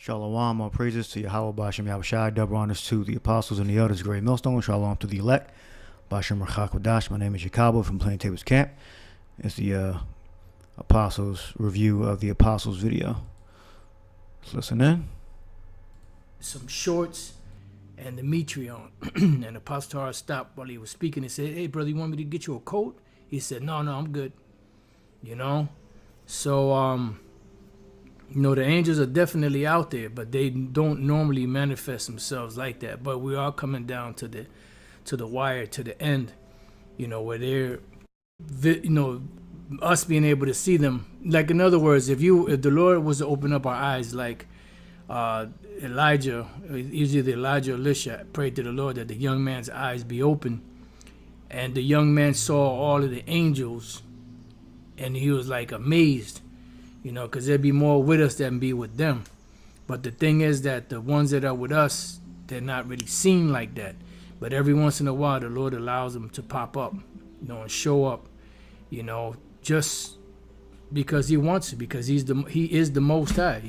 Shalom, all praises to Yahweh, Bashem Yahushai, double honors to the apostles and the elders, great Millstone, Shalom to the elect, Bashem Rachak. My name is Jacobo from Plaintables Camp. It's the apostles review of the apostles video. Let's listen in. Some shorts and the Metreon. And Apostle Torah stopped while he was speaking and said, "Hey, brother, you want me to get you a coat?" He said, No, I'm good. So, the angels are definitely out there, but they don't normally manifest themselves like that. But we are coming down to the wire, to the end, where they're, us being able to see them. Like, in other words, if the Lord was to open up our eyes, like Elijah, either Elijah or Elisha prayed to the Lord that the young man's eyes be open, and the young man saw all of the angels, and he was like amazed. Because there'd be more with us than be with them. But the thing is that the ones that are with us, they're not really seen like that. But every once in a while, the Lord allows them to pop up, and show up, just because He wants to, because He is the Most High,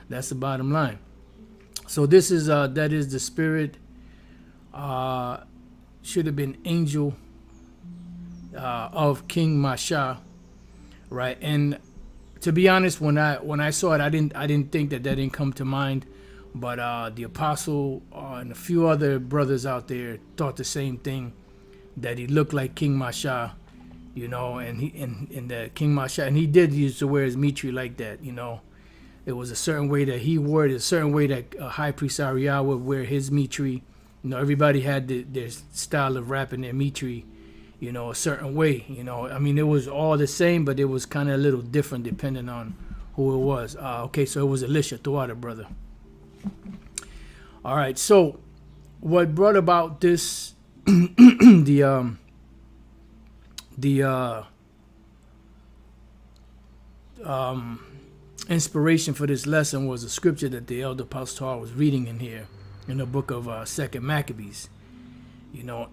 That's the bottom line. So this is that is the spirit. Should have been angel of King Manasseh, right? And to be honest, when I saw it, I didn't think that didn't come to mind, but the apostle and a few other brothers out there thought the same thing, that he looked like King Manasseh, and the King Manasseh, and he did used to wear his mitre like that, It was a certain way that he wore it, a certain way that High Priest Ariel would wear his mitre. Everybody had their style of wrapping their mitre, a certain way, it was all the same, but it was kind of a little different depending on who it was. Okay, so it was Elisha, Tuada, brother. All right, so what brought about this, the inspiration for this lesson was a scripture that the elder pastor was reading in here in the book of Second Maccabees,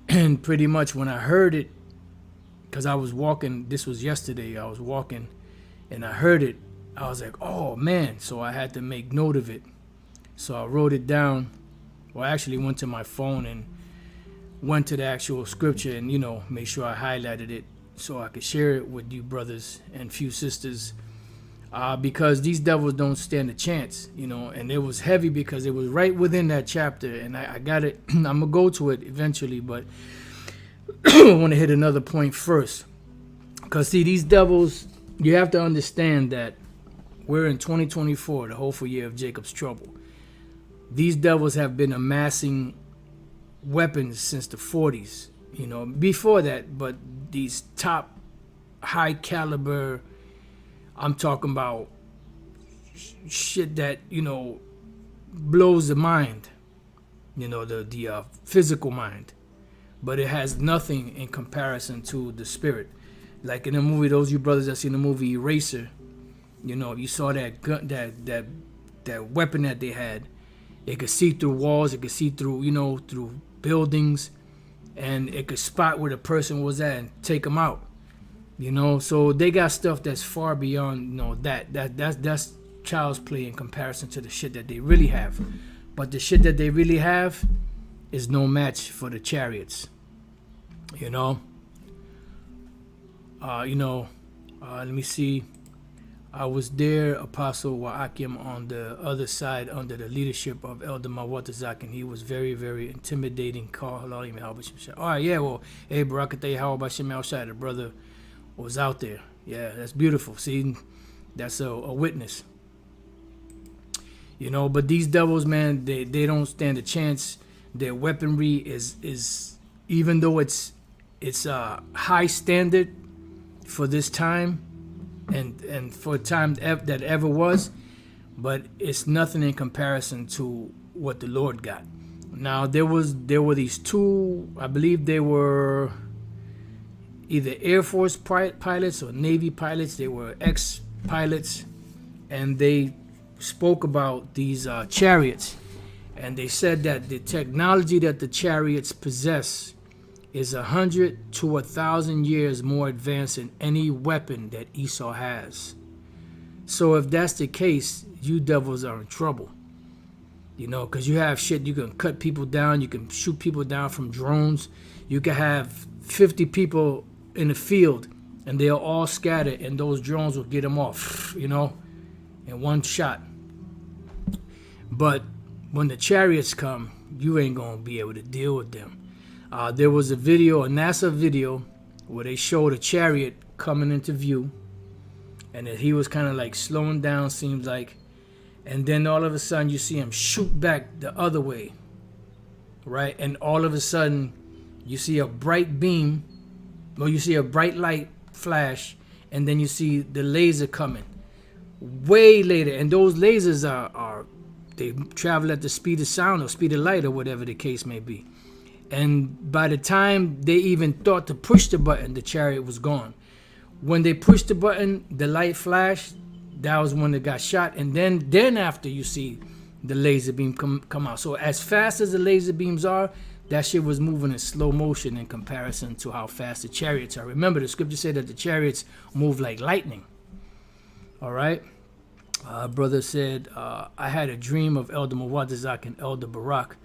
and pretty much when I heard it, because I was walking, this was yesterday, I was walking and I heard it, I was like, oh man, so I had to make note of it. So I wrote it down, or I actually went to my phone and went to the actual scripture and, made sure I highlighted it so I could share it with you brothers and few sisters, because these devils don't stand a chance, and it was heavy because it was right within that chapter, and I got it, I'm going to go to it eventually, but I want to hit another point first, because see, these devils, you have to understand that we're in 2024, the hopeful year of Jacob's trouble. These devils have been amassing weapons since the 40s, before that, but these top high caliber, I'm talking about shit that, blows the mind, the physical mind. But it has nothing in comparison to the spirit. Like in the movie, those you brothers that seen the movie Eraser, you saw that gun, that weapon that they had. It could see through walls, it could see through, through buildings, and it could spot where the person was at and take them out. So they got stuff that's far beyond, that's child's play in comparison to the shit that they really have. But the shit that they really have is no match for the chariots. Let me see. I was there, Apostle Wa'akim, on the other side under the leadership of Elder Mawatazak, and he was very, very intimidating. All right, yeah, well, hey, Barakatay, how about Shem outside? The brother was out there. Yeah, that's beautiful. See, that's a witness. But these devils, man, they don't stand a chance. Their weaponry is even though it's a high standard for this time and for a time that ever was, but it's nothing in comparison to what the Lord got. Now there were these two, I believe they were either Air Force pilots or Navy pilots. They were ex-pilots, and they spoke about these chariots. And they said that the technology that the chariots possess is 100 to 1,000 years more advanced than any weapon that Esau has. So if that's the case, you devils are in trouble. You know, because you have shit, you can cut people down, you can shoot people down from drones. You can have 50 people in the field, and they'll all scatter, and those drones will get them off, you know, in one shot. But when the chariots come, you ain't going to be able to deal with them. There was a video, a NASA video, where they showed a chariot coming into view, and that he was kind of like slowing down, seems like. And then all of a sudden you see him shoot back the other way, right? And all of a sudden you see a bright beam, or you see a bright light flash, and then you see the laser coming way later. And those lasers are they travel at the speed of sound or speed of light or whatever the case may be. And by the time they even thought to push the button, the chariot was gone. When they pushed the button, the light flashed. That was when it got shot, and then after you see the laser beam come out. So as fast as the laser beams are, that shit was moving in slow motion in comparison to how fast the chariots are. Remember, the scripture said that the chariots move like lightning. All right. Brother said, I had a dream of Elder Muwadazak and Elder Barak.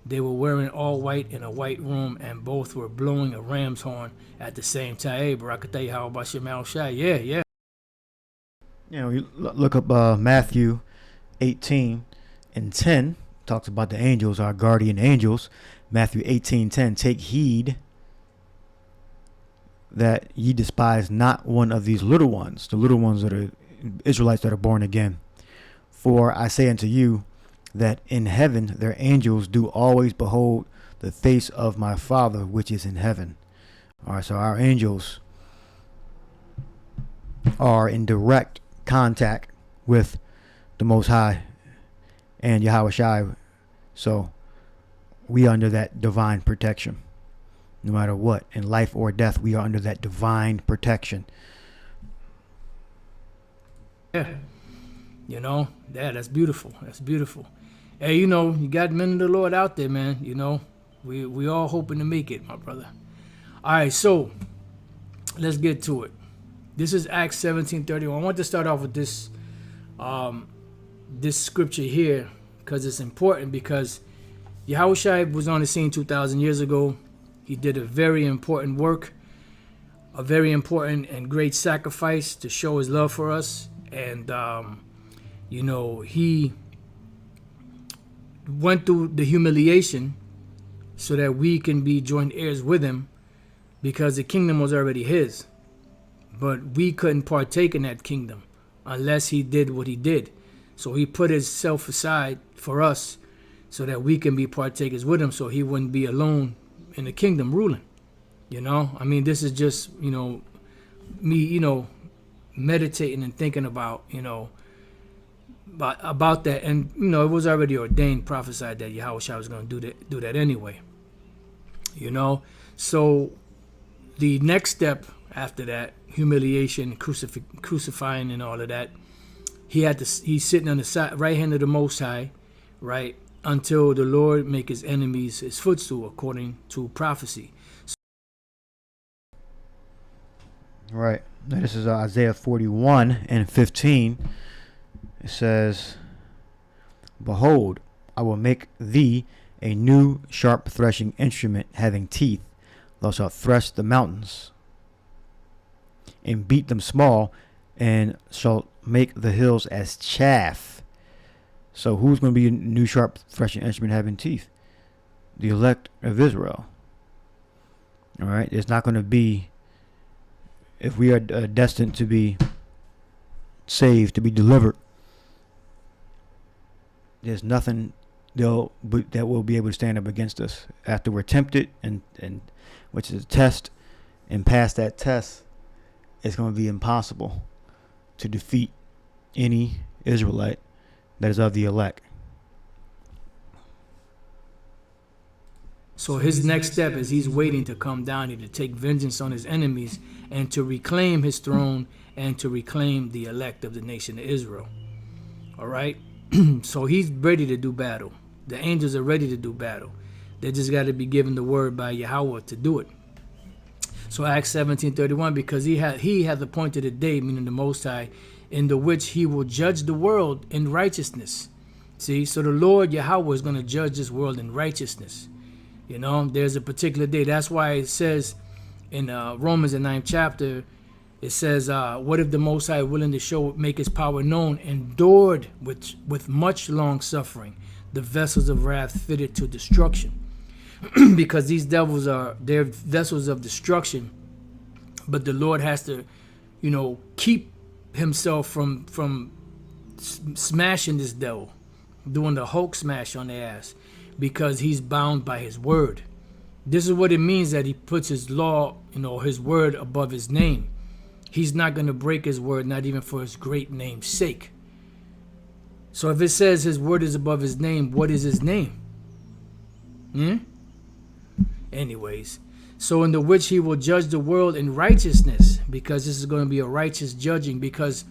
They were wearing all white in a white room, and both were blowing a ram's horn at the same time. Hey, Barakatay, how about your Shai? Yeah. You know, you look up Matthew 18:10, talks about the angels, our guardian angels. Matthew 18:10, take heed that ye despise not one of these little ones, the little ones that are Israelites that are born again. For I say unto you that in heaven their angels do always behold the face of my Father which is in heaven. All right, so our angels are in direct contact with the Most High and Yahweh Shai. So we are under that divine protection. No matter what, in life or death, we are under that divine protection. Yeah. You know, that's beautiful. That's beautiful. Hey, you know, you got men of the Lord out there, man. You know, we all hoping to make it, my brother. All right, so let's get to it. This is Acts 17:31. I want to start off with this this scripture here because it's important, because Yahushua was on the scene 2,000 years ago. He did a very important work, a very important and great sacrifice to show his love for us. And, you know, he went through the humiliation so that we can be joint heirs with him, because the kingdom was already his. But we couldn't partake in that kingdom unless he did what he did. So he put himself aside for us so that we can be partakers with him, so he wouldn't be alone in the kingdom ruling. You know, I mean, this is just, you know, me, you know, meditating and thinking about, you know, about that. And, you know, it was already ordained, prophesied that Yahushua was going to do that anyway. You know, so the next step after that, humiliation, crucifying and all of that, he's sitting on the right hand of the Most High, right, until the Lord make his enemies his footstool, according to prophecy. Right. Now this is Isaiah 41:15. It says, behold, I will make thee a new sharp threshing instrument having teeth. Thou shalt thresh the mountains and beat them small, and shall make the hills as chaff. So who's going to be a new sharp threshing instrument having teeth? The elect of Israel. All right. It's not going to be, if we are destined to be saved, to be delivered, there's nothing that will be able to stand up against us after we're tempted, and which is a test, and pass that test. It's going to be impossible to defeat any Israelite that is of the elect. So his next step is he's waiting to come down here to take vengeance on his enemies and to reclaim his throne and to reclaim the elect of the nation of Israel. All right? So he's ready to do battle. The angels are ready to do battle. They just got to be given the word by Yahweh to do it. So Acts 17:31, because he has appointed a day, meaning the Most High, in the which he will judge the world in righteousness. See, so the Lord Yahweh is going to judge this world in righteousness. You know, there's a particular day. That's why it says in Romans, the 9th chapter, it says, what if the Most High, willing to make his power known, endured with much long suffering the vessels of wrath fitted to destruction? Because these devils they're vessels of destruction, but the Lord has to, you know, keep himself from smashing this devil, doing the Hulk smash on their ass, because he's bound by his word. This is what it means that he puts his law, you know, his word above his name. He's not going to break his word, not even for his great name's sake. So if it says his word is above his name, what is his name? Anyways, so in the which he will judge the world in righteousness, because this is going to be a righteous judging, because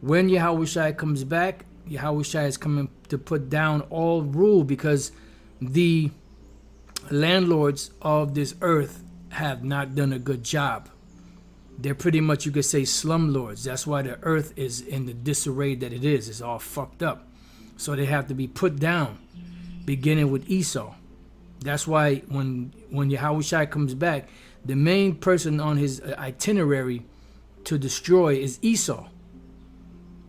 when Yahushua comes back, Yahushua is coming to put down all rule, because the landlords of this earth have not done a good job. They're pretty much, you could say, slumlords. That's why the earth is in the disarray that it is. It's all fucked up. So they have to be put down, beginning with Esau. That's why when Yahushua comes back, the main person on his itinerary to destroy is Esau.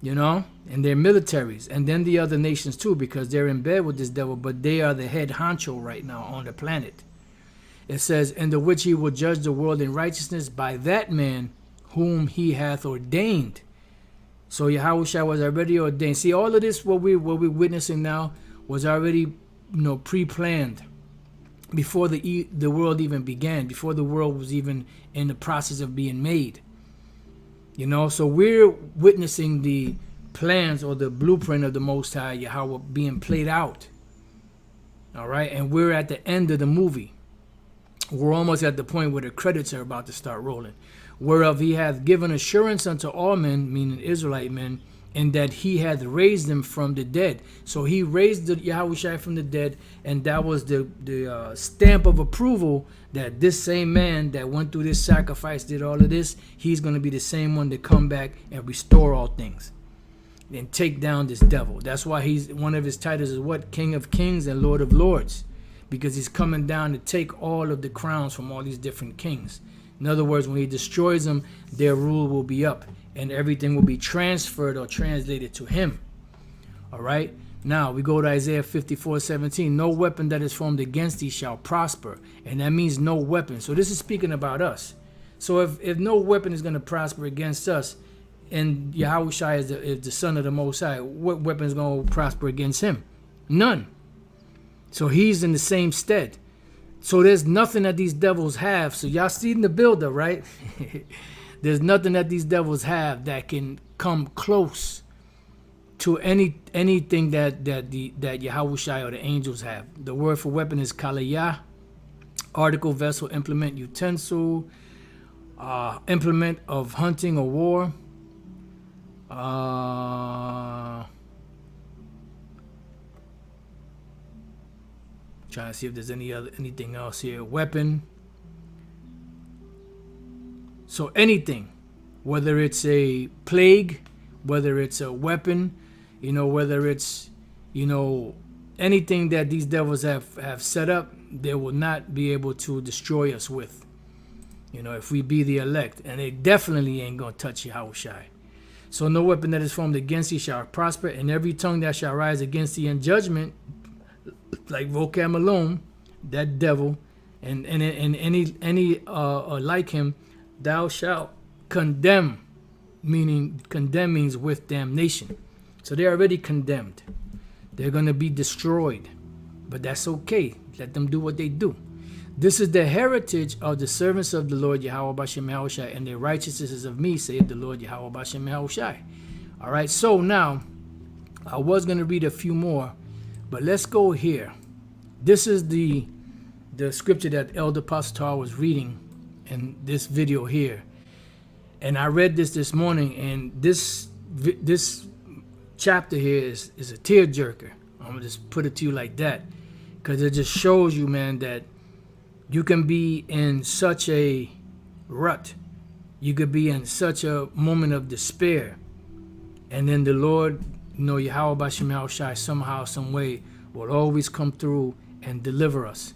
You know, and their militaries, and then the other nations too, because they're in bed with this devil, but they are the head honcho right now on the planet. It says, in the which he will judge the world in righteousness by that man whom he hath ordained. So Yahushua was already ordained. See, all of this, what we're witnessing now, was already, you know, pre-planned before the world even began, before the world was even in the process of being made. You know, so we're witnessing the plans or the blueprint of the Most High Yahweh being played out. All right, and we're at the end of the movie. We're almost at the point where the credits are about to start rolling. Whereof he hath given assurance unto all men, meaning Israelite men, and that he hath raised them from the dead. So he raised the Yahushua from the dead, and that was the stamp of approval that this same man that went through this sacrifice, did all of this, he's going to be the same one to come back and restore all things and take down this devil. That's why one of his titles is what? King of Kings and Lord of Lords, because he's coming down to take all of the crowns from all these different kings. In other words, when he destroys them, their rule will be up, and everything will be transferred or translated to him. All right? Now, we go to Isaiah 54:17. No weapon that is formed against thee shall prosper. And that means no weapon. So this is speaking about us. So if no weapon is going to prosper against us, and Yahushua is the son of the Most High, what weapon is going to prosper against him? None. So he's in the same stead. So there's nothing that these devils have. So y'all see in the builder, right? There's nothing that these devils have that can come close to anything that Yahushua or the angels have. The word for weapon is kaliyah, article, vessel, implement, utensil, implement of hunting or war. Trying to see if there's anything else here. Weapon. So anything, whether it's a plague, whether it's a weapon, whether it's, anything that these devils have set up, they will not be able to destroy us with. If we be the elect. And they definitely ain't going to touch Yahushua. So no weapon that is formed against thee shall prosper, and every tongue that shall rise against thee in judgment, like vocab Malone, that devil, and any like him, thou shalt condemn, meaning condemn means with damnation. So they're already condemned. They're going to be destroyed. But that's okay. Let them do what they do. This is the heritage of the servants of the Lord Yahweh Bashem Yahushai, and their righteousness is of me, saith the Lord Yahweh Bashem Yahushai. All right, so now, I was going to read a few more, but let's go here. This is the scripture that Elder Pastor was reading in this video here. And I read this morning, and this chapter here is a tearjerker. I'm going to just put it to you like that, because it just shows you, man, that you can be in such a rut. You could be in such a moment of despair. And then the Lord, Yahweh Bashem Yahushai, somehow, some way, will always come through and deliver us.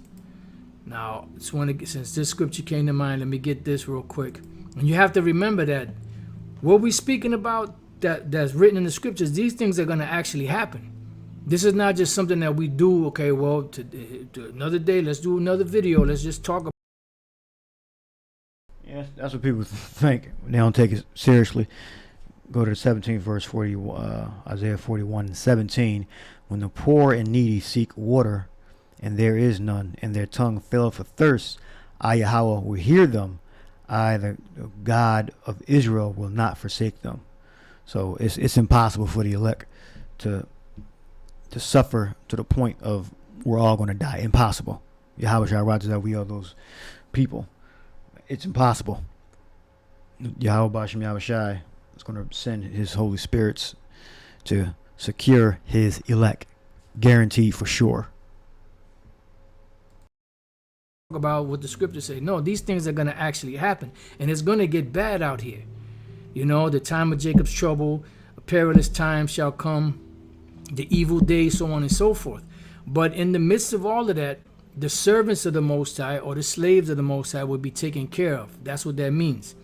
Now, since this scripture came to mind, let me get this real quick. And you have to remember that what we're speaking about that's written in the scriptures, these things are going to actually happen. This is not just something that we do, okay, well, to another day, let's do another video, let's just talk about. Yes, that's what people think. They don't take it seriously. Go to the 17th verse, Isaiah 41:17. When the poor and needy seek water, and there is none, and their tongue faileth for thirst, I, Yahweh, will hear them. I, the God of Israel, will not forsake them. So it's impossible for the elect to suffer to the point of we're all going to die. Impossible. Yahweh shall rise that we are those people. It's impossible. Yahweh Bashem Yahushai is going to send his Holy Spirits to secure his elect. Guaranteed for sure. About what the scriptures say. No, these things are going to actually happen. And it's going to get bad out here. The time of Jacob's trouble, a perilous time shall come, the evil days, so on and so forth. But in the midst of all of that, the servants of the Most High or the slaves of the Most High will be taken care of. That's what that means.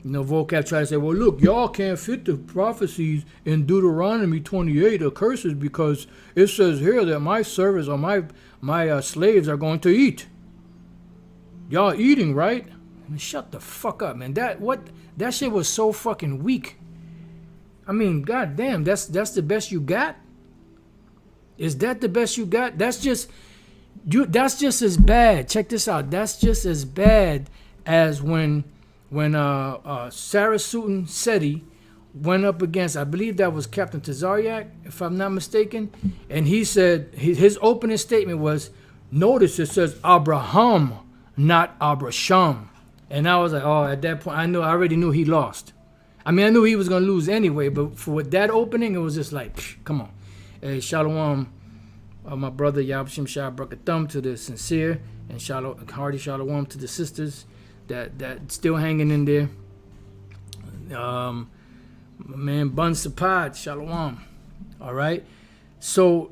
Vocab try to say, well, look, y'all can't fit the prophecies in Deuteronomy 28 of curses because it says here that my servants or my slaves are going to eat. Y'all eating, right? I mean, shut the fuck up, man. That shit was so fucking weak. I mean, goddamn, that's the best you got? Is that the best you got? That's just as bad. Check this out. That's just as bad as when Sarah Sutan Seti went up against, I believe that was Captain Tazaryak, if I'm not mistaken, and he said his opening statement was, notice it says Abraham, not Abraham. And I was like, oh, at that point I already knew he lost. I mean, I knew he was gonna lose anyway, but for that opening, it was just like, come on. Hey, shalom, my brother Yabshim Shah Brakathum to the sincere, and hearty shalom to the sisters that still hanging in there. My man Bun Sapad, shalom. All right. So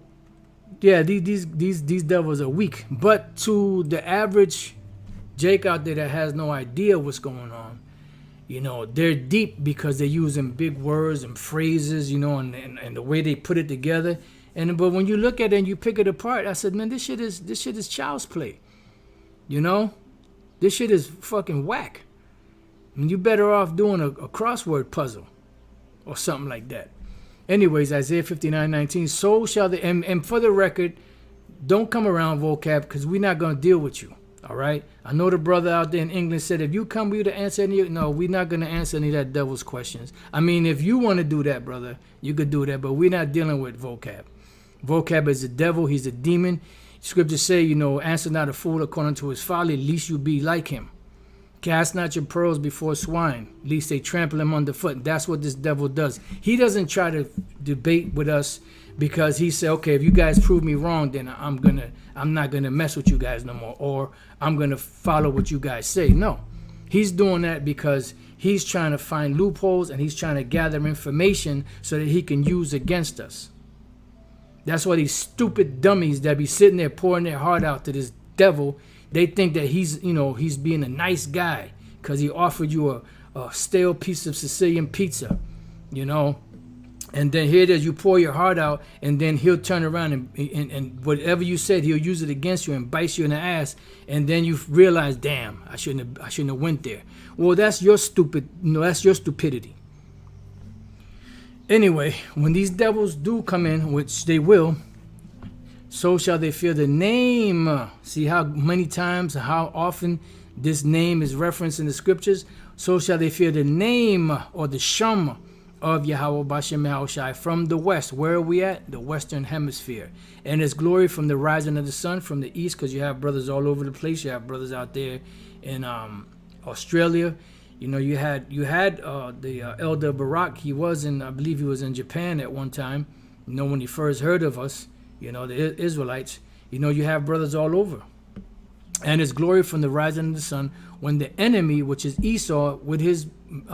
yeah, these devils are weak, but to the average Jake out there that has no idea what's going on, they're deep because they're using big words and phrases, and the way they put it together. But when you look at it and you pick it apart, I said, man, this shit is child's play. This shit is fucking whack. I mean, you're better off doing a crossword puzzle or something like that. Anyways, Isaiah 59:19. So shall they, and for the record, don't come around vocab because we're not going to deal with you. All right. I know the brother out there in England said, if you come here to answer no, we're not going to answer any of that devil's questions. I mean, if you want to do that, brother, you could do that, but we're not dealing with vocab. Vocab is the devil. He's a demon. Scriptures say, answer not a fool according to his folly, lest you be like him. Cast not your pearls before swine, lest they trample him underfoot. That's what this devil does. He doesn't try to debate with us because he said, okay, if you guys prove me wrong, then I'm not gonna mess with you guys no more, or I'm gonna follow what you guys say. No, he's doing that because he's trying to find loopholes and he's trying to gather information so that he can use against us. That's why these stupid dummies that be sitting there pouring their heart out to this devil, they think that he's being a nice guy because he offered you a stale piece of Sicilian pizza, and then here it is, you pour your heart out, and then he'll turn around and whatever you said, he'll use it against you and bite you in the ass, and then you realize, damn, I shouldn't have went there. Well, that's your stupidity. Anyway, when these devils do come in, which they will, so shall they fear the name. See how many times, how often this name is referenced in the scriptures? So shall they fear the name or the sham of Yahweh Bashem Yahushai from the west. Where are we at? The western hemisphere. And it's glory from the rising of the sun from the east, because you have brothers all over the place. You have brothers out there in Australia. You had the elder Barak. I believe he was in Japan at one time. When he first heard of us, the Israelites. You have brothers all over. And it's glory from the rising of the sun when the enemy, which is Esau with his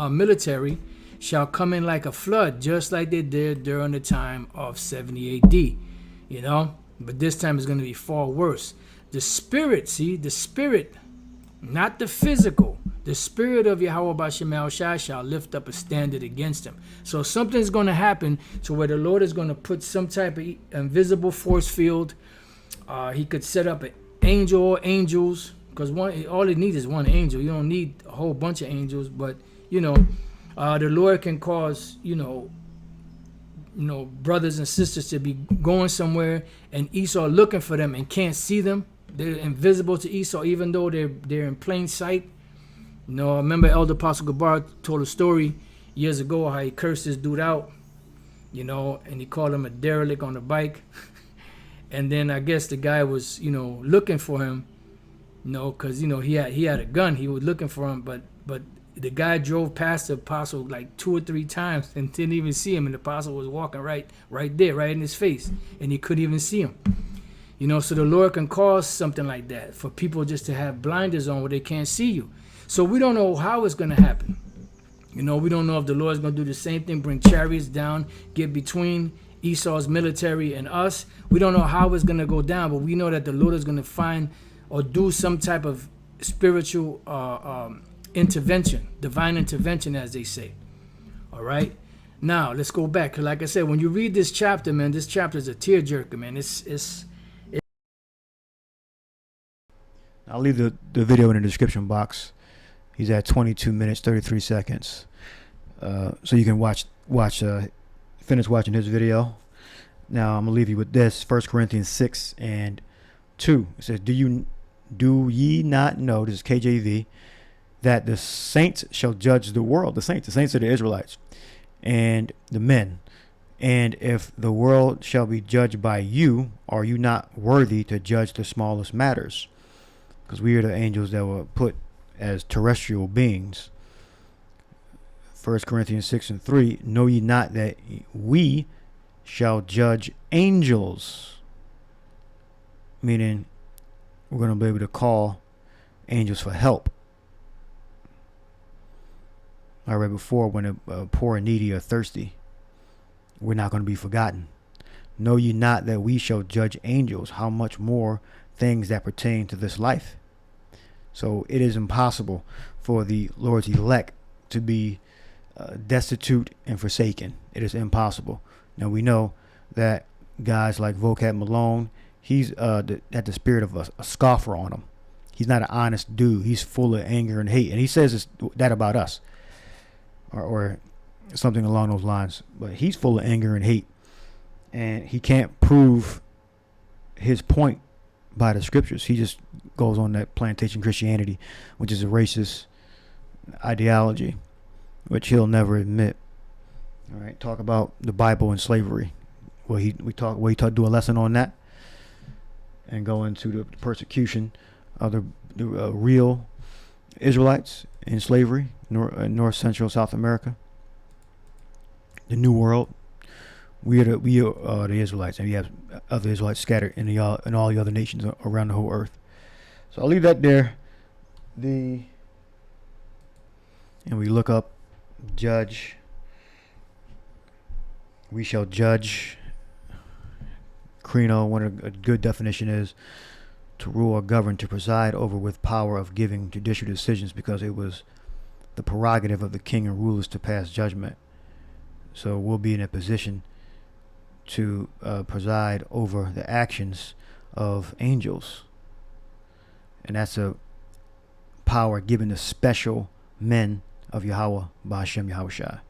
military, shall come in like a flood, just like they did during the time of 70 AD. You know, but this time it's going to be far worse. The spirit, see, the spirit, not the physical, the spirit of Yahweh B'Shem Yahushua shall lift up a standard against him. So something's going to happen to where the Lord is going to put some type of invisible force field. He could set up an angel or angels, because all it needs is one angel. You don't need a whole bunch of angels, but you know, the Lord can cause, you know, brothers and sisters to be going somewhere and Esau looking for them and can't see them. They're invisible to Esau, even though they're in plain sight. You know, I remember Elder Apostle Gabar told a story years ago how he cursed this dude out, you know, and he called him a derelict on the bike. And then I guess the guy was, you know, looking for him, you know, because, you know, he had a gun. He was looking for him, but the guy drove past the apostle like 2 or 3 times and didn't even see him. And the apostle was walking right there, right in his face. And he couldn't even see him. You know, so the Lord can cause something like that for people just to have blinders on where they can't see you. So we don't know how it's going to happen. You know, we don't know if the Lord's going to do the same thing, bring chariots down, get between Esau's military and us. We don't know how it's going to go down, but we know that the Lord is going to find or do some type of spiritual intervention, divine intervention, as they say. All right. Now let's go back. Cause like I said, when you read this chapter, man, this chapter is a tearjerker, man. I'll leave the video in the description box. He's at 22 minutes 33 seconds, so you can finish watching his video. Now I'm gonna leave you with this: 1 Corinthians 6:2. It says, "Do ye not know?" This is KJV. "That the saints shall judge the world." The saints are the Israelites and the men. "And if the world shall be judged by you, are you not worthy to judge the smallest matters?" Because we are the angels that were put as terrestrial beings. 1 Corinthians 6:3, "Know ye not that we shall judge angels?" Meaning we're going to be able to call angels for help. I read before, when a poor and needy are thirsty, we're not going to be forgotten. "Know ye not that we shall judge angels? How much more things that pertain to this life?" So it is impossible for the Lord's elect to be destitute and forsaken. It is impossible. Now we know that guys like Vocab Malone, he's got the spirit of a scoffer on him. He's not an honest dude. He's full of anger and hate, and he says that about us, or something along those lines. But he's full of anger and hate, and he can't prove his point by the scriptures. He just goes on that plantation Christianity, which is a racist ideology, which he'll never admit. All right, talk about the Bible and slavery. Well, we do a lesson on that, and go into the persecution of the real Israelites in slavery, North Central South America, the New World. We are the Israelites, and we have other Israelites scattered in all the other nations around the whole earth. So I'll leave that there. And we look up judge. We shall judge. Crino, a good definition is to rule or govern, to preside over with power of giving judicial decisions, because it was the prerogative of the king and rulers to pass judgment. So we'll be in a position to preside over the actions of angels, and that's a power given to special men of Yahweh B'Shem Yahushua.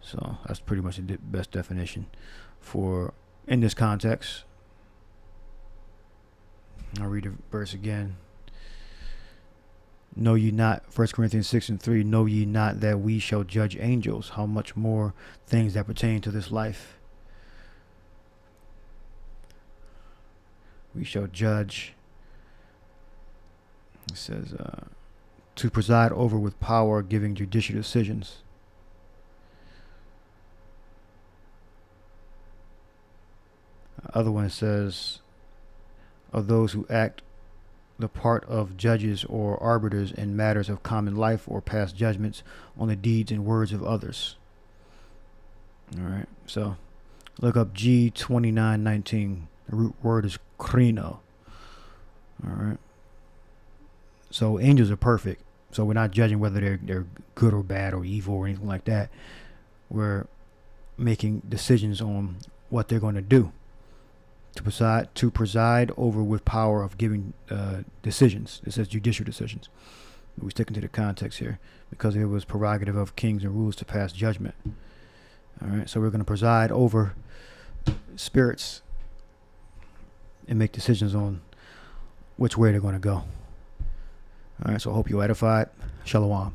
So that's pretty much the best definition for in this context. I'll read the verse again. "Know ye not," 1 Corinthians 6:3, "Know ye not that we shall judge angels? How much more things that pertain to this life?" We shall judge. It says to preside over with power, giving judicial decisions. Other one says of those who act the part of judges or arbiters in matters of common life or pass judgments on the deeds and words of others. All right, so look up G2919. The root word is krino. All right. So angels are perfect. So we're not judging whether they're good or bad or evil or anything like that. We're making decisions on what they're going to do. To preside over with power of giving decisions. It says judicial decisions. We're sticking to the context here because it was prerogative of kings and rulers to pass judgment. All right, so we're going to preside over spirits and make decisions on which way they're going to go. All right, so I hope you're edified. Shalom.